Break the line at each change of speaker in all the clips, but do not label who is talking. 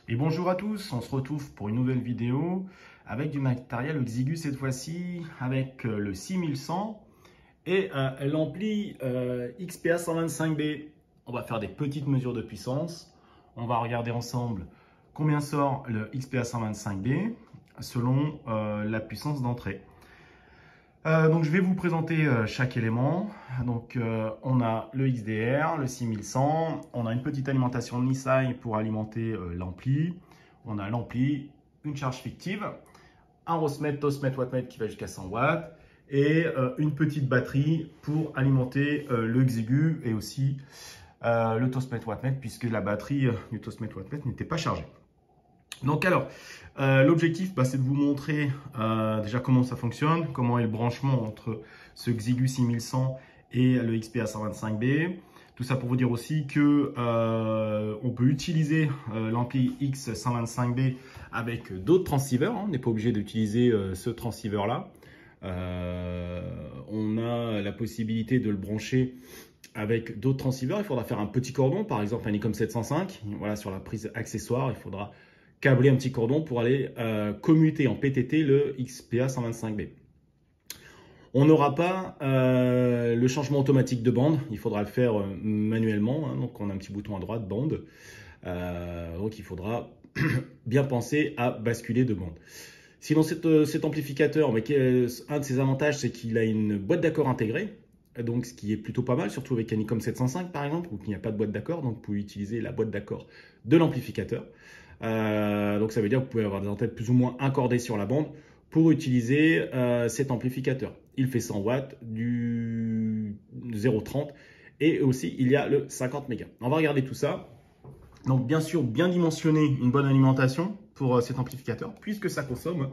Et bonjour à tous, on se retrouve pour une nouvelle vidéo avec du matériel exigu cette fois-ci avec le 6100 et l'ampli XPA 125B. On va faire des petites mesures de puissance. On va regarder ensemble combien sort le XPA 125B selon la puissance d'entrée. Donc je vais vous présenter chaque élément. Donc on a le XDR, le 6100, on a une petite alimentation Nissan pour alimenter l'ampli, on a l'ampli, une charge fictive, un Rosmet, Tosmet, Wattmet qui va jusqu'à 100 watts et une petite batterie pour alimenter le exigu et aussi le Tosmet, Wattmet puisque la batterie du Tosmet, Wattmet n'était pas chargée. Donc alors, l'objectif, c'est de vous montrer déjà comment ça fonctionne, comment est le branchement entre ce Xiegu 6100 et le XPA 125B. Tout ça pour vous dire aussi que on peut utiliser l'ampli X125B avec d'autres transceivers. On n'est pas obligé d'utiliser ce transceiver-là. On a la possibilité de le brancher avec d'autres transceivers. Il faudra faire un petit cordon, par exemple un Nikon 705. Voilà, sur la prise accessoire, il faudra câbler un petit cordon pour aller commuter en PTT le XPA 125B. On n'aura pas le changement automatique de bande, il faudra le faire manuellement, hein, donc on a un petit bouton à droite, bande, donc il faudra bien penser à basculer de bande. Sinon cet amplificateur, un de ses avantages c'est qu'il a une boîte d'accord intégrée, donc ce qui est plutôt pas mal, surtout avec un Nikon 705 par exemple, où il n'y a pas de boîte d'accord, donc vous pouvez utiliser la boîte d'accord de l'amplificateur. Donc ça veut dire que vous pouvez avoir des antennes plus ou moins accordées sur la bande pour utiliser cet amplificateur. Il fait 100 watts du 0,30 et aussi il y a le 50 mégas. On va regarder tout ça. Donc bien sûr bien dimensionner une bonne alimentation pour cet amplificateur puisque ça consomme.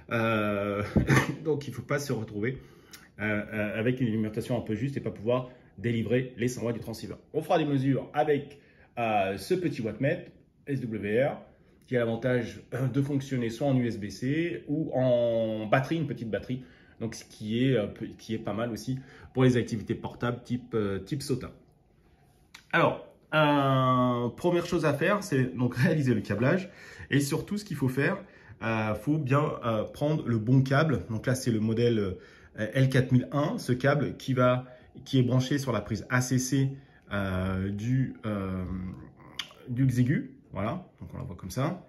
Donc il ne faut pas se retrouver avec une alimentation un peu juste et pas pouvoir délivrer les 100 watts du transceiver. On fera des mesures avec ce petit wattmètre SWR qui a l'avantage de fonctionner soit en USB-C ou en batterie, une petite batterie, donc ce qui est pas mal aussi pour les activités portables type SOTA. Alors, première chose à faire, c'est donc réaliser le câblage et surtout ce qu'il faut faire, faut bien prendre le bon câble. Donc là, c'est le modèle L4001, ce câble qui est branché sur la prise ACC du Xiegu. Voilà, donc on la voit comme ça.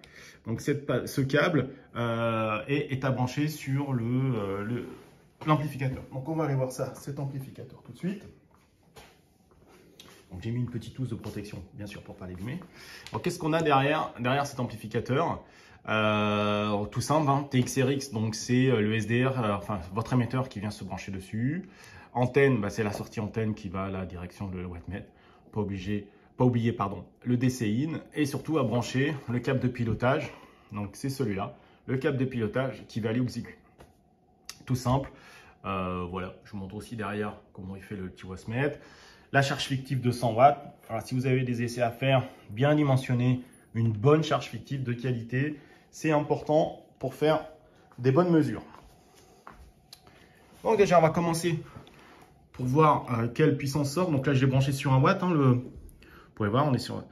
Donc ce câble est à brancher sur l'amplificateur. Donc on va aller voir ça, cet amplificateur tout de suite. Donc j'ai mis une petite housse de protection, bien sûr, pour ne pas l'allumer. Alors qu'est-ce qu'on a derrière cet amplificateur? Tout simple, hein, TXRX, donc c'est le SDR, enfin votre émetteur qui vient se brancher dessus. Antenne, c'est la sortie antenne qui va à la direction de wattmètre. Pas oublier le DC-in et surtout à brancher le câble de pilotage. Donc c'est celui-là, le câble de pilotage qui va aller au Xiegu. Tout simple. Voilà, je vous montre aussi derrière comment il fait le petit wattmètre. La charge fictive de 100 watts. Alors, si vous avez des essais à faire, bien dimensionner une bonne charge fictive de qualité. C'est important pour faire des bonnes mesures. Donc déjà, on va commencer pour voir quelle puissance sort. Donc là, j'ai branché sur 1 watt. Hein, vous pouvez voir, on est sur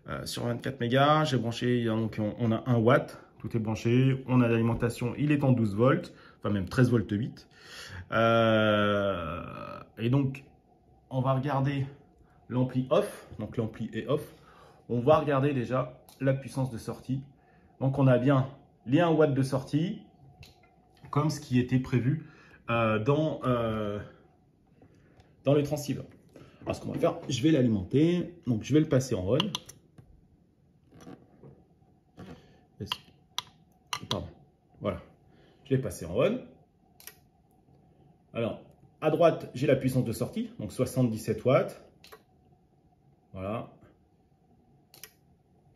24 mégas. J'ai branché, donc on a 1 watt. Tout est branché. On a l'alimentation, il est en 12 volts. Enfin, même 13 volts 8. Et donc, on va regarder l'ampli off. Donc l'ampli est off. On va regarder déjà la puissance de sortie. Donc on a bien les 1 watt de sortie, comme ce qui était prévu dans le transceiver. Alors ce qu'on va faire, je vais l'alimenter. Donc je vais le passer en on. Pardon. Voilà. Je l'ai passé en on. Alors, à droite, j'ai la puissance de sortie, donc 77 watts. Voilà.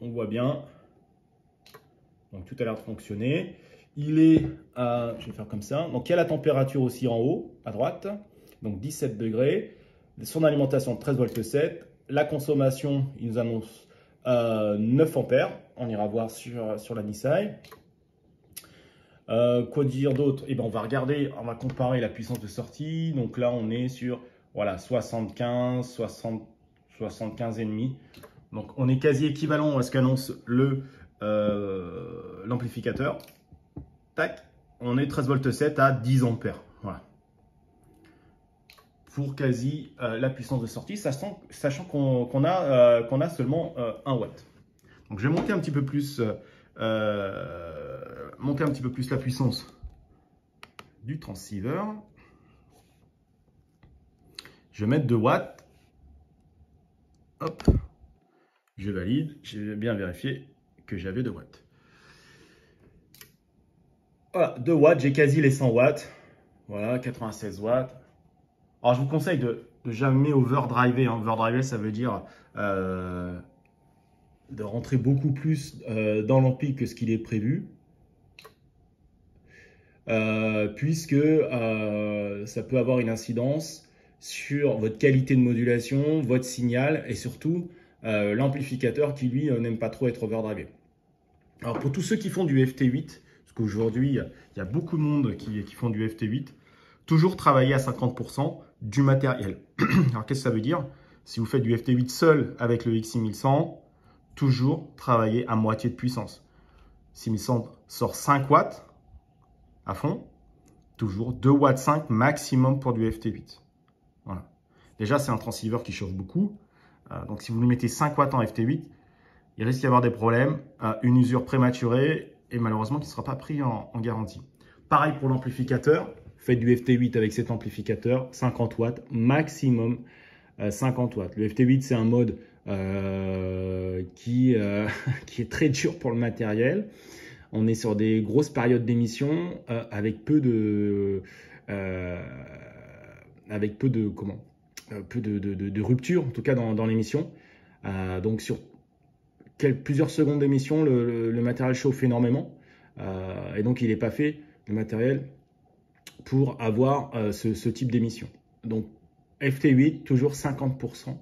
On voit bien. Donc tout a l'air de fonctionner. Il est à, je vais faire comme ça. Donc il y a la température aussi en haut, à droite. Donc 17 degrés. Son alimentation 13 volts 7. La consommation, il nous annonce 9 ampères. On ira voir sur la Nissan. Quoi dire d'autre? On va regarder, on va comparer la puissance de sortie. Donc là, on est sur voilà, 75, 60, 75 et demi. Donc on est quasi équivalent à ce qu'annonce l'amplificateur. Tac, on est 13 volts 7 à 10 ampères. Voilà. Pour quasi la puissance de sortie, sachant qu'on a seulement 1 watt. Donc je vais monter un petit peu plus, la puissance du transceiver. Je vais mettre 2 watts. Hop, je valide. J'ai bien vérifié que j'avais 2 watts. Voilà, 2 watts, j'ai quasi les 100 watts. Voilà, 96 watts. Alors, je vous conseille de jamais overdriver. Overdriver, ça veut dire de rentrer beaucoup plus dans l'ampli que ce qu'il est prévu. Puisque ça peut avoir une incidence sur votre qualité de modulation, votre signal et surtout l'amplificateur qui, lui, n'aime pas trop être overdrivé. Alors, pour tous ceux qui font du FT8, parce qu'aujourd'hui, il y a beaucoup de monde qui font du FT8, toujours travailler à 50% du matériel. Alors, qu'est-ce que ça veut dire? Si vous faites du FT8 seul avec le X6100, toujours travailler à moitié de puissance. 6100 sort 5 watts à fond, toujours 2 watts 5 maximum pour du FT8. Voilà. Déjà, c'est un transceiver qui chauffe beaucoup. Donc, si vous lui mettez 5 watts en FT8, il risque d'y avoir des problèmes, une usure prématurée et malheureusement qui ne sera pas pris en garantie. Pareil pour l'amplificateur. Faites du FT8 avec cet amplificateur, 50 watts, maximum 50 watts. Le FT8, c'est un mode qui est très dur pour le matériel. On est sur des grosses périodes d'émission avec peu de rupture, en tout cas dans l'émission. Donc sur plusieurs secondes d'émission, le matériel chauffe énormément. Et donc il n'est pas fait, le matériel, pour avoir ce type d'émission. Donc FT8, toujours 50%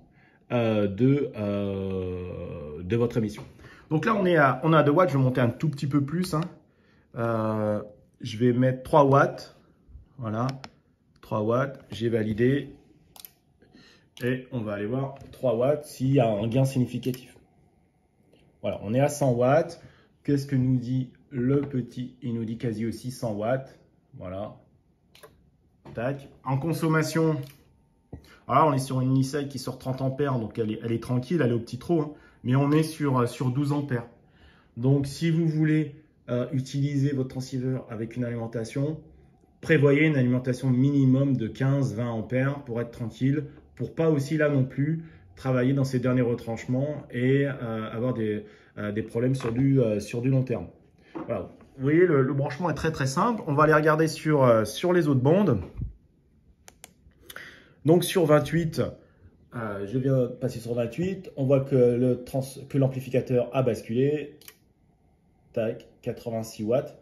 de votre émission. Donc là, on a 2 watts. Je vais monter un tout petit peu plus. Je vais mettre 3 watts. Voilà, 3 watts. J'ai validé. Et on va aller voir 3 watts s'il y a un gain significatif. Voilà, on est à 100 watts. Qu'est-ce que nous dit le petit? Il nous dit quasi aussi 100 watts. Voilà. Tac. En consommation, alors on est sur une Nisei qui sort 30 ampères, donc elle est tranquille, elle est au petit trot, hein, mais on est sur 12 ampères. Donc si vous voulez utiliser votre transceiver avec une alimentation, prévoyez une alimentation minimum de 15-20 ampères pour être tranquille, pour pas aussi là non plus travailler dans ces derniers retranchements et avoir des problèmes sur du long terme. Voilà. Vous voyez, le branchement est très très simple. On va aller regarder sur les autres bandes. Donc sur 28, je viens de passer sur 28. On voit que l'amplificateur a basculé. Tac, 86 watts.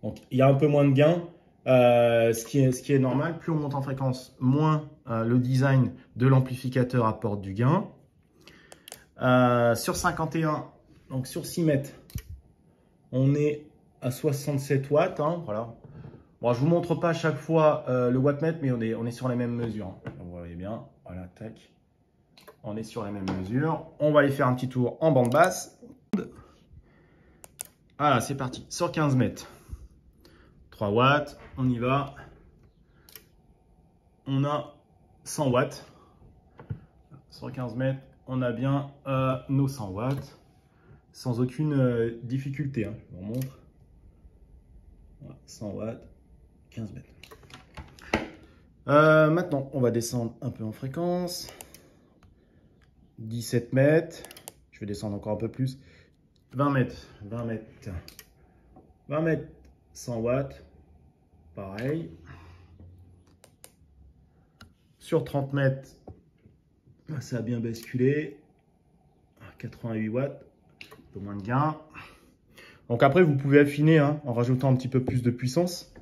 Donc il y a un peu moins de gain. Ce qui est normal. Plus on monte en fréquence, moins le design de l'amplificateur apporte du gain. Sur 51, donc sur 6 mètres, on est à 67 watts, hein, voilà. Bon, je vous montre pas à chaque fois le wattmètre, mais on est sur les mêmes mesures. Hein. Vous voyez bien, voilà, tac. On est sur les mêmes mesures. On va aller faire un petit tour en bande basse. Voilà, c'est parti. Sur 15 mètres, 3 watts, on y va. On a 100 watts. Sur 15 mètres, on a bien nos 100 watts. Sans aucune difficulté, hein. Je vous montre. 100 watts, 15 mètres. Maintenant, on va descendre un peu en fréquence. 17 mètres. Je vais descendre encore un peu plus. 20 mètres, 20 mètres. 20 mètres, 100 watts. Pareil. Sur 30 mètres, ça a bien basculé. 88 watts. Un peu moins de gain. Donc après, vous pouvez affiner hein, en rajoutant un petit peu plus de puissance.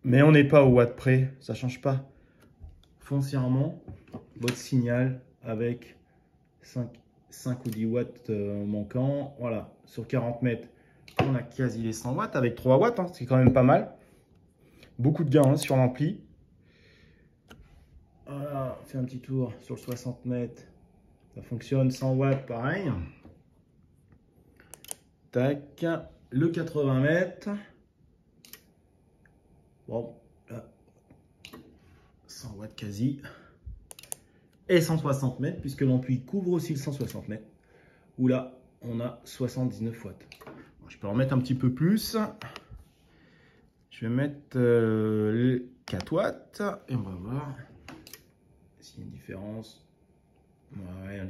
Mais on n'est pas au watt près, ça ne change pas foncièrement votre signal avec 5 ou 10 watts manquants. Voilà, sur 40 mètres, on a quasi les 100 watts avec 3 watts, hein, c'est quand même pas mal. Beaucoup de gains hein, sur l'ampli. Voilà, on fait un petit tour sur le 60 mètres. Ça fonctionne, 100 watts, pareil. Tac. Le 80 mètres. Bon, là, 100 watts quasi. Et 160 mètres, puisque l'ampli couvre aussi le 160 mètres. Où là, on a 79 watts. Bon, je peux en mettre un petit peu plus. Je vais mettre les 4 watts. Et on va voir s'il y a une différence. Ouais,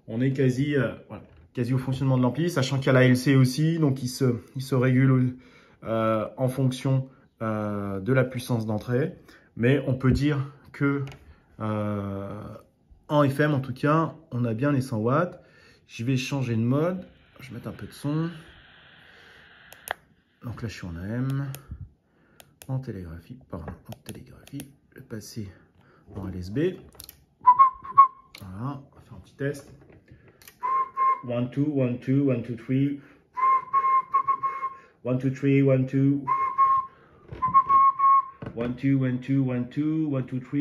on est quasi, voilà, quasi au fonctionnement de l'ampli, sachant qu'il y a la LC aussi, donc il se régule en fonction de la puissance d'entrée. Mais on peut dire que en FM, en tout cas, on a bien les 100 watts. Je vais changer de mode. Je vais mettre un peu de son. Donc là, je suis en AM. En télégraphie, pardon, en télégraphie. Je vais passer en LSB. Voilà, on va faire un petit test. 1, 2, 1, 2, 1, 2, 3. 1, 2, 3, 1, 2. 1, 2, 1, 2, 1, 2, 1, 2, 3.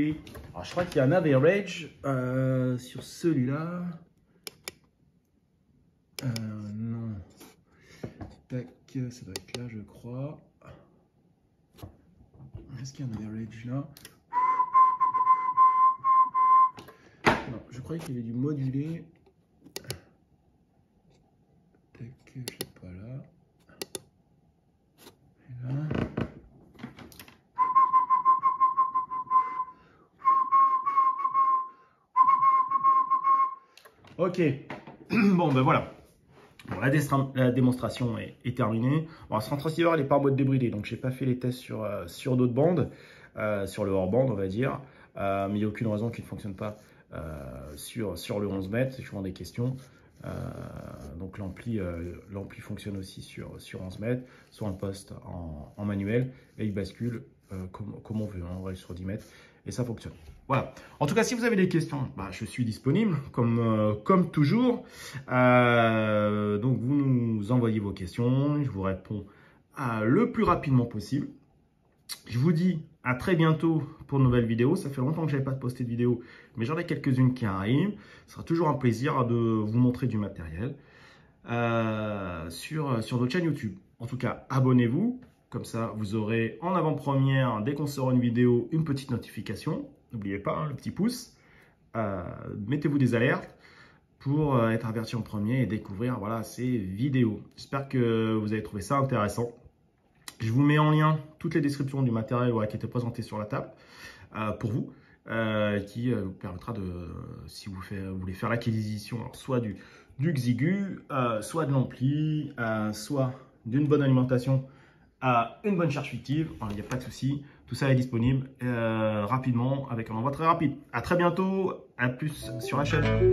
Alors, je crois qu'il y a un average sur celui-là. Non. Tac, ça doit être là, je crois. Est-ce qu'il y a un average là? Non, je croyais qu'il y avait du modulé. Tac, je sais pas là. Et là. Ok, bon ben voilà, bon, la démonstration est terminée. Bon, ce transceiver il n'est pas en mode débridé, donc je n'ai pas fait les tests sur d'autres bandes, sur le hors-bande on va dire, mais il n'y a aucune raison qu'il ne fonctionne pas sur le 11 mètres, c'est souvent des questions. Donc l'ampli fonctionne aussi sur 11 mètres, soit en poste en manuel, et il bascule comme on veut, hein, on va aller sur 10 mètres, et ça fonctionne. Voilà. En tout cas, si vous avez des questions, bah, je suis disponible, comme toujours. Donc, vous nous envoyez vos questions, je vous réponds le plus rapidement possible. Je vous dis à très bientôt pour de nouvelles vidéos. Ça fait longtemps que je n'avais pas posté de vidéo, mais j'en ai quelques-unes qui arrivent. Ce sera toujours un plaisir de vous montrer du matériel sur notre chaîne YouTube. En tout cas, abonnez-vous. Comme ça, vous aurez en avant-première, dès qu'on sort une vidéo, une petite notification. N'oubliez pas, hein, le petit pouce. Mettez-vous des alertes pour être averti en premier et découvrir voilà, ces vidéos. J'espère que vous avez trouvé ça intéressant. Je vous mets en lien toutes les descriptions du matériel voilà, qui était présenté sur la table pour vous, qui vous permettra de, si vous voulez faire l'acquisition, soit du Xigu, soit de l'ampli, soit d'une bonne alimentation, une bonne charge fictive, il n'y a pas de souci. Tout ça est disponible rapidement avec un envoi très rapide. À très bientôt, à plus sur la chaîne.